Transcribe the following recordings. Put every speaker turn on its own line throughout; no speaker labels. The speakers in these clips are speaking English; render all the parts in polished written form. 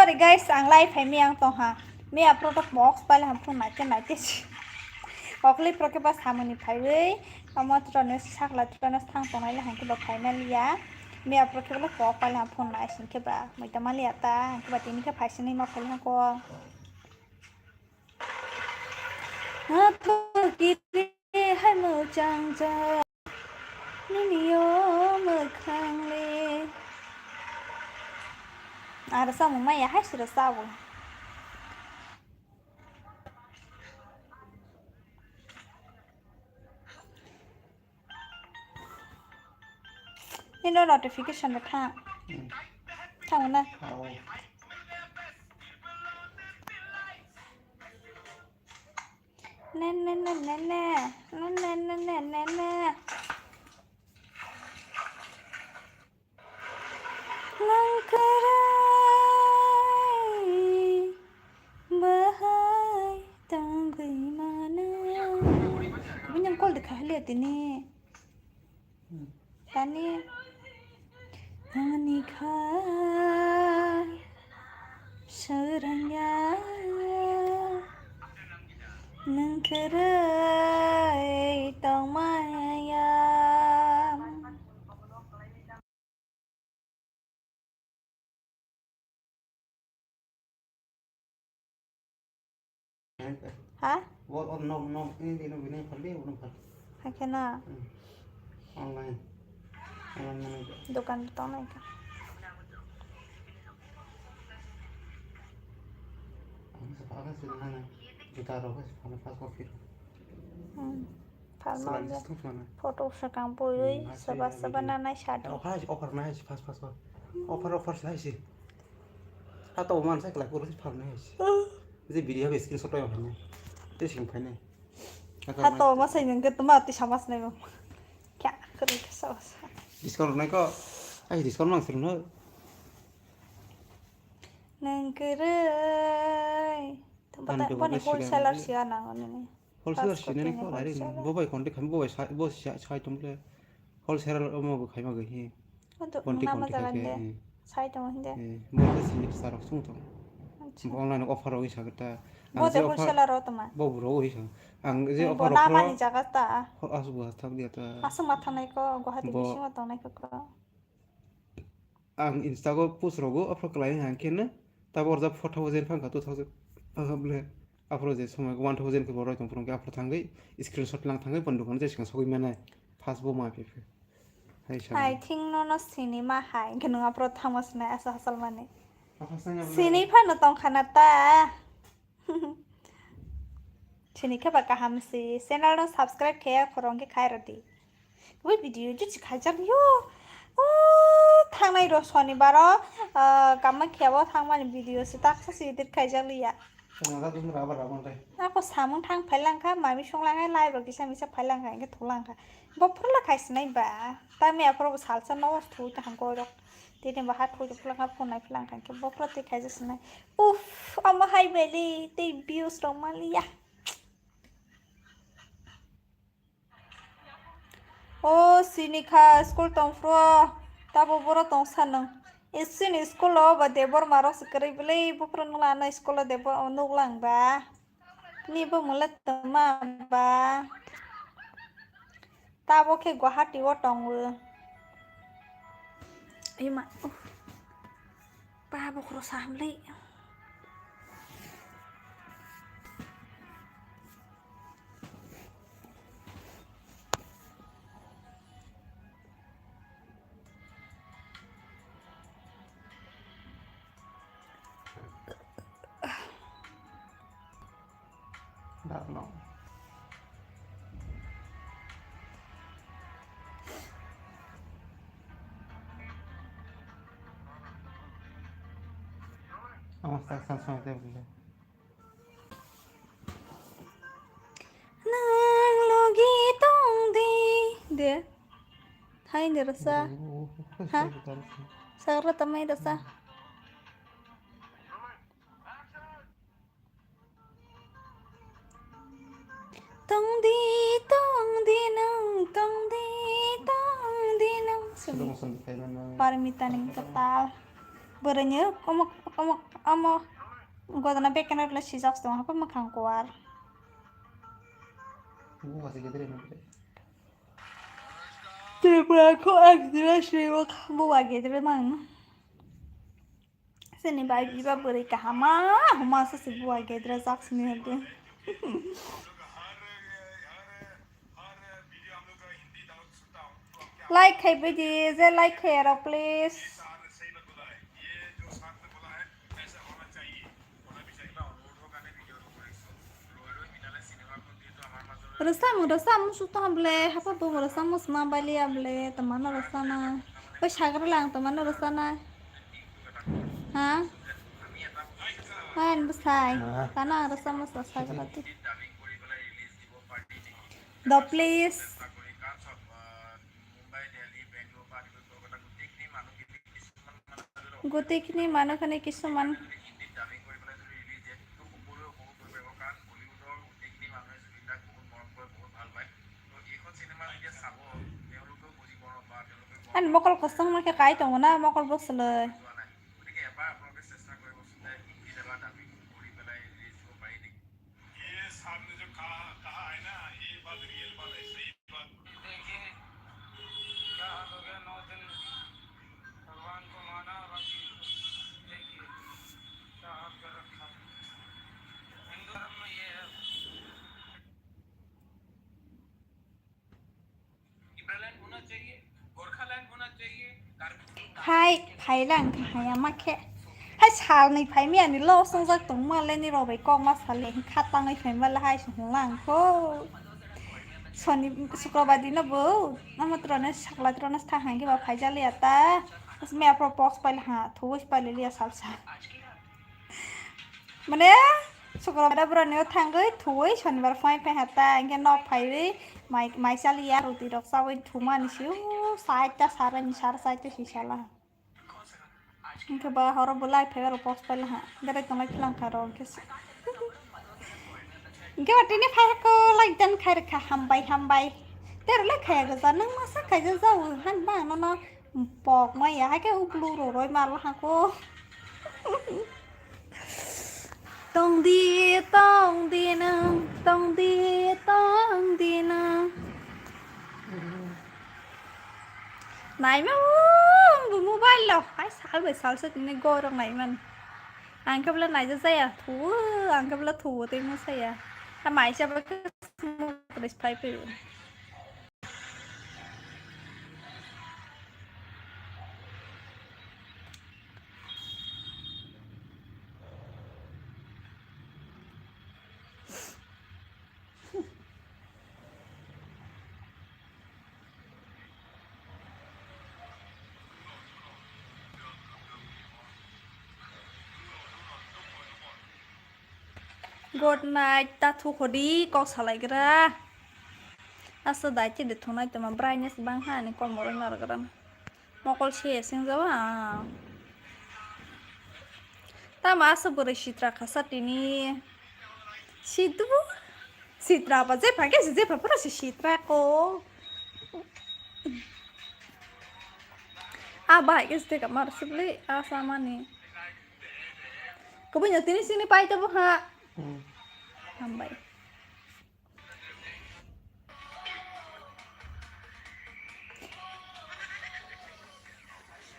sorry guys, ang live hay miang to ha. Me upload box pala ham phone naite naite. Okli proke pas hamani phaiwe. Amo trone sakla trone thang tongai la hanke ba final ya. Me upload ke box pala ham phone nai sin ke ba. Moita mali ata ke ba tini ke phaisini ma phailan ko. Ha to kiti hai mo chang cha. Niniyo mo khang le. Ada sama Maya hai sudah sawo. Ini notification berkah. Kamu na? Nene. Langkarai bahai tanggai mana? Minyak kol dekah lihat ini. Tani. Anikah serangnya nangkerai tong maya. Hah?
What no ini ini perlu bukan?
Hakena.
Online.
Dukan betul naik.
Sekarang sudah ditaruh pada pas covid.
Farman foto sekarang boleh sebab nana syadi.
Offer naik pas. Offer saya sih. Atau mana saya kelak urus farm naik. Jadi video habis screenshot yang mana? Itu sih yang mana?
Atau masa yang ketemu mati sama sih. Kya kerja saus.
Diskon naik kok. Diskon langsung no.
Nangkerai. Tempat apa nih wholesaler sih anak ini.
Wholesaler sih nih kok hari ini. Bobai kontak kami bobai saya tumple. Wholesaler mau bukai mah gini.
Untuk nama jalan deh. Saya cuma deh.
Mau sini sarap sungtong. Online offer lagi sakit.
Mau deh wholesaler atau mah?
Bro lagi sih. Ang je offer
offer. Nama di Jakarta.
Asu buat tak dia tuh.
Asu mata naik kok. Gua hati bisi mata naik kok.
Ang Instagram post rogo offer klien hangkin na. Tapi order 4,000 fang 2,000. Boleh. Upload je semua 1,000 ke bawah itu pun ke upload tanggai. Screenshot lang tanggai pendukan je sekarang sokoi mana. Facebook mah pipi.
I think no cinema hai. Kena upload thamas na asal mana. Sini pan nonton kanata. Sini ke bakal hamsi. Channel no subscribe kaya korong ke kaya roti. Gue video je cikajar yo. Tangai rosoni baro. Kamu kaya tangman video setak sesidit kaya liya. Aku samung tang phalang ka mami songlang ai live ro kisa misa phalang ka ke tholang ka. Bopurla khaisnai ba. Ta me apro salsa no thu ta hang ko rok. Tini bahat thu phulang ka phone nai phalang ka ke bopurla te khaisnai. Uff, ama hai beli te views ro malia. Oh, sini kha school tong fro. Ta bopura tong sanang. Isin sekolah ba debor maros sekali beli bukan ngelana sekolah debor nulang ba ni ba mulat tema ba tabo ke Guwahati wotong we ima ba bokro samli
No. Vamos a estar canciones de Biblia.
Nang logi tong di hai dirasa ha sarra tamai rasa tong di nang
Sudah musim kainan.
Parimitan yang ketal Berenya kamu gua tanah beken ada sisa setengah apa makan keluar. Terus aku akhirnya sih mau lagi terus mana? Sini bagi beri hama sesebuah lagi terus aku sini ada. Like hai biji, je like hai please. Resam suatu amble, apa tuh resam musma bali amble, teman resana. Oh syakir lang teman resana. Hah? Main besai, karena resam musma syakir lagi. Do please. Gutik ni mana kene kisuman. An mokol kosong make kai tong na mokol box le. Hai, phai lang hai make. Hai chal ni phai mi ani lo song jak tong ma le ni ro bai kong ma sale kha tang ai phai ma la hai song lang ko. Soni शुक्रबार दिन बो nama trones sakla trones tha hangi ba phai jali ata us me propose pal ha thus pal li salsa mane शुक्रबार brone thangai thui shonibar phai phai hata inge nok phai mai sali ya roti rok sawai thuma ni siu saita sara ni sar saita sisala inge ba horo bulai phai ro post pal ha gare tongai phlang kharo kes inge watini phai ko lai dan khai rakha hambai Terus lah kayak gitu, nang masa kayak jauh han bang, nono pok mah ya, kayak uplu roroi malah aku. Tong di na. Này mà bu mobile lo, hai sal sat ini gorong này man. Anggap lah này saya ya, anggap lah tengok saya. Amai siapa ke terus pipe. Good night, ta thu khodi kok salai gra. Asa dai che de thonai tama brightness bang ha ni kon morai nar gram. Mokol che sing jawa. Ta ma asa bore shitra khasat ini. Sitra apa je pakai je pura si shitra ko. Aba ke ste kamar sebeli asama ni. Kau punya sini pai tu ha. Hambai.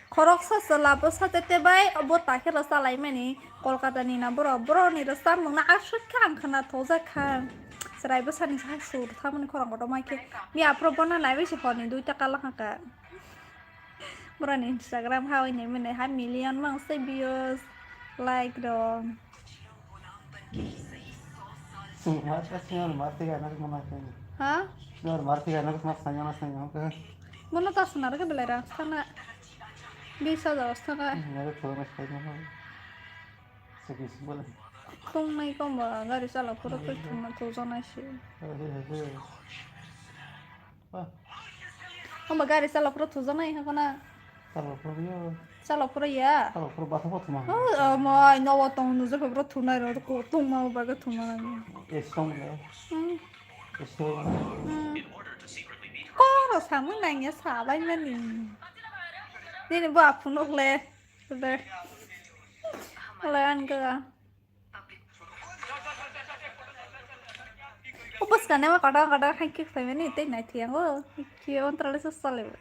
Korok selabo satete bai abo takke rasa lai meni Kolkata ni na bro ni rasa mengna asyik kan kena toza kan serai besar ni saya sur tamu ni korang kodo mai ke mi apro bona lai besi honi duita kalah kan bro ni Instagram how ini meni 1 million mang say views like dong. Hah? Mana tak senar ke belerang sana bisa jauh sana. Tung naik kau mbak gari salah pura tu cuma tujuan aja. Kau mbak gari salah pura tujuan aja kena. Salah pura ya. Oh, mau nawa tong nuzu pura tunai ro ko tung mau baga tunai. Kok sama nanya salah ini nih. Ini buat punuk le. lời ăn cơ Upos ka na kadang-kadang kan kik family tay na tiang oh kiyon terlalu susah lewe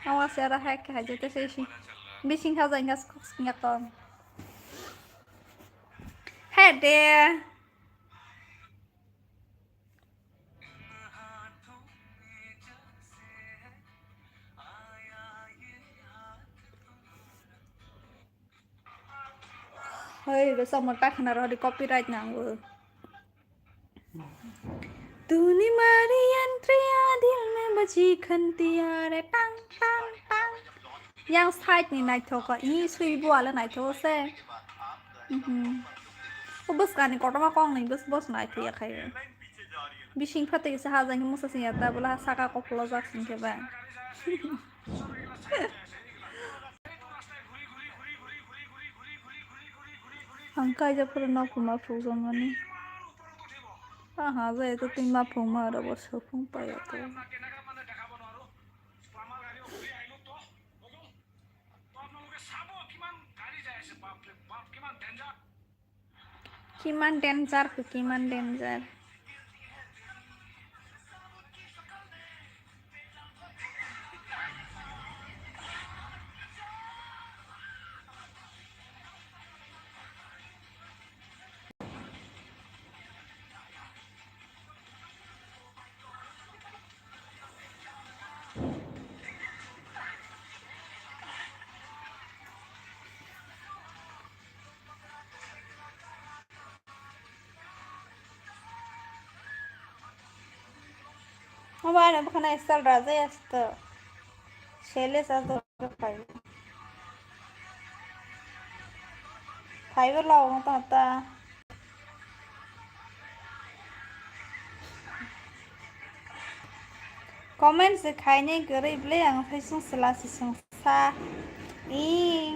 awas ya rahak aja teh sih bising haza ngas koks nyakon hey there hey besok mau tak naruh di copyright nanggu तूने मारी एंट्रिया दिल में बजी घंटिया रे टांग टांग टांग yang side ni nai thoko i sui bo ala nai tho se o bus ka ni ko ma kong ni bus nai thia khai bising phate se ha jang musa sin ya ta bola saka ko plo jak sin ke ba angkai ja pura na kuma phu jong ni ha ja to tin ma phu ma ra bo so phu pa ya to kiman danger Mobile bukan install raza ya sto shele sa do fiber law ta comment se khaine gare ble ang faisung sela sung sa i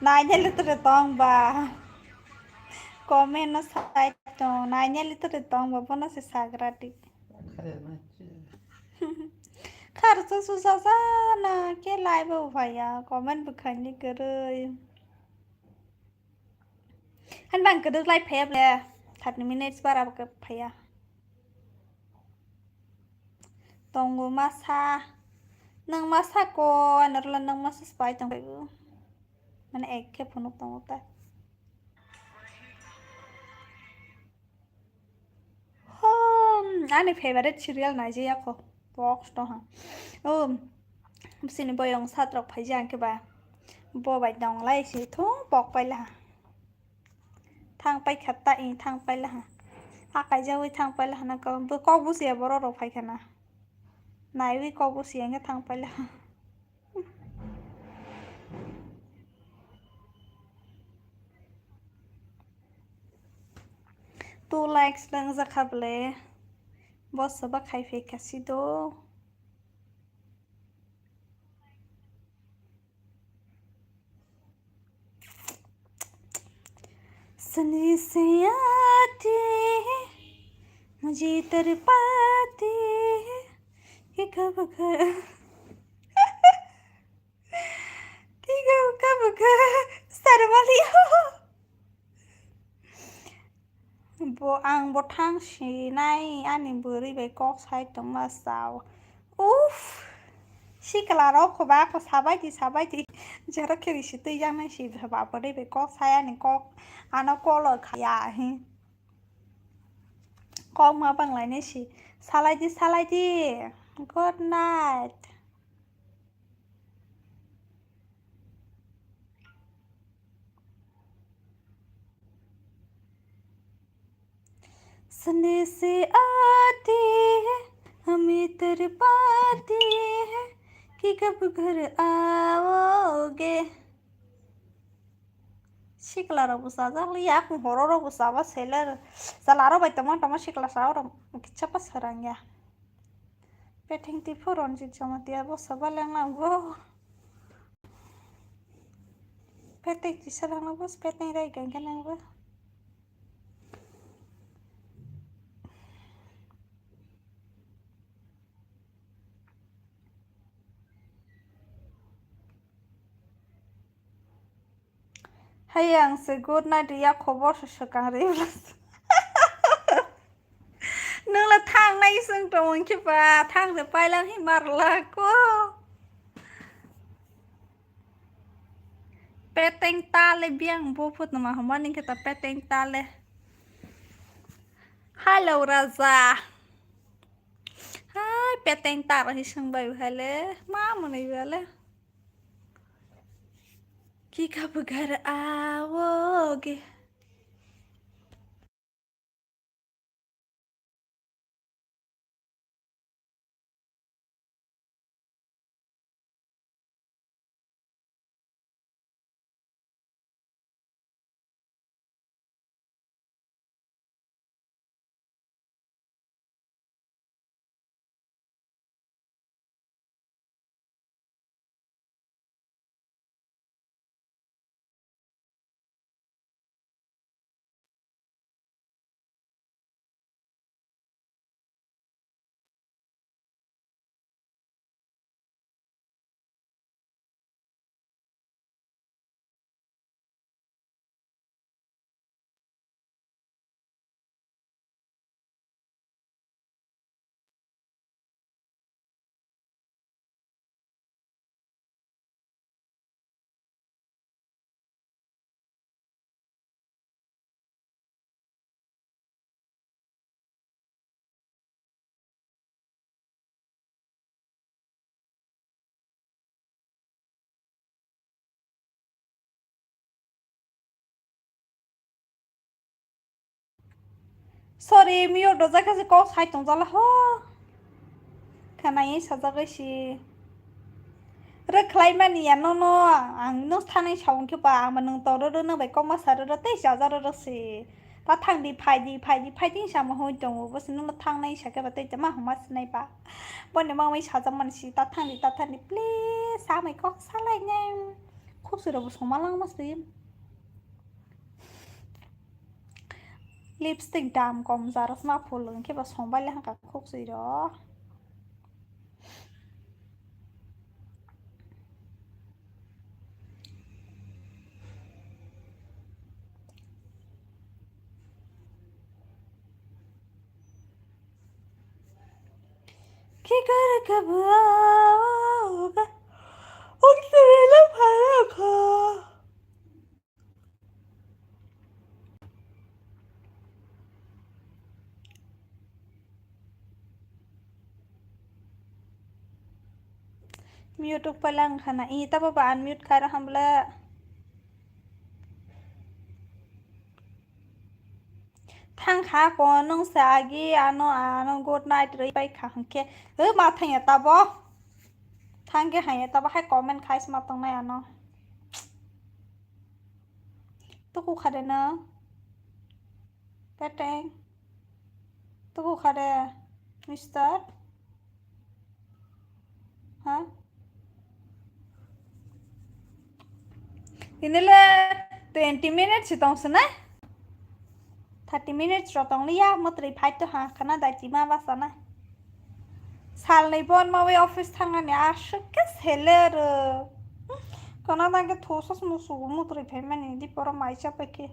nanya litre tong ba comment na sai to nanya litre tong ba bona se sagrati खर्च susah sana ke live भैया comment bukannya gerei han bang kedek live phep le 30 minutes bara ke phaya tunggu masa nang masa ko anarla nang masa spy tong bayu mana ek ke punuk tong ta ani favorite serial Nigeria ko box to ha sini boyong satrok phajang ke ba bo bai dong lai si thu bok pai la thang pai khatta i thang pai la ha kai jawi thang pai la na ko bu sia boro ro phai khana nai wi ko bu sia nge thang pai la tu likes lang za khable bo saba khai fe kasi do Sunny से आती है मुझे तरपाती है कि कब सरवाली हो bo ang bo thang si nai ani buri be kok sai to ma sao uff si claro ko ba ko sabai ti jara ke si tu yang nai si ba ba be kok sai ani kok ana ko lo khaya he kok ma bang lai ne si salai di good night सने से आती है हमें तरपाती है कि कब घर आओगे शिकलारो बुसाजा लिया aku hororo busaba seller salaro bai tama shikla sauro kicha pasarangya peting ti furon ji jamatia busaba lang go peting ti salang bus peting rai kan go Hayang se good night ya khobor sakang re nung la thang nai sung tong ki ba thang de pai lang hi mar la ko peteng ta le biang bo phut na ma ning ta peteng ta le hello raza hai peteng ta ra hi sung bai hale ma mo nei wale ki ka bugar awoge sorry mi yo do za ka se ko sai tong za la ho kana yi sa za ga shi re khlai ma ni ya no ang no thanai chawng ki ba ma nung to ro no bai ko ma sa ro te sa za ro se ta thang di phai ding sa ma ho tong bo sin no thang nai sa ka ba te ma ho ma snai ba bon ne ma mai sa za man si ta thang di please sa mai ko sa lai ngai khu su ro bo so ma lang ma sim lipstick dam kom za ras ma phul ke ba so ba le ha ka khu su ro ki kar ka ba ga ong se la pha ka mute pa lang khana I ta ba unmute kar hamla thang kha ko nong sa gi ano good night ri pai kha ke ma thang ya ta bo thang ge ha ya ta ba hai comment khai ma tong na ano to ku kha de na peteng to ku kha de mister ha inile 20 minutes tong sa na 30 minutes ro tong liya matri phai to ha khana dai ti ma ba sa na sal nei bon ma we office thanga ne ashke seller kana da ke thosas mu su mutri phai mani di por mai cha pe ke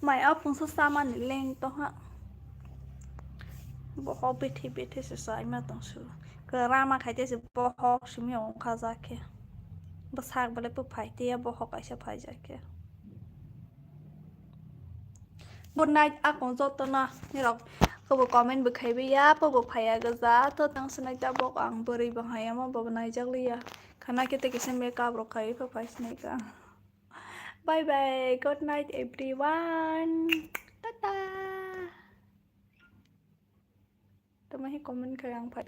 mày ở phung sa mà lên to ha bo ho bete se sai ma tong su ka ra ma khai te se bo ho shmi on kha za ke bas hak bale pu phai te ya bo ho kai se phai ja ke good night a kon zo to na ni rok ko bo comment bu khai be ya po bo phai ga za to tang snai ta bo ang bori ba ha ya ma bo nai jak li ya khana ke te ke se make up ro khai pa phai snai ka bye bye good night everyone ta ta to ma hi comment khai ang phai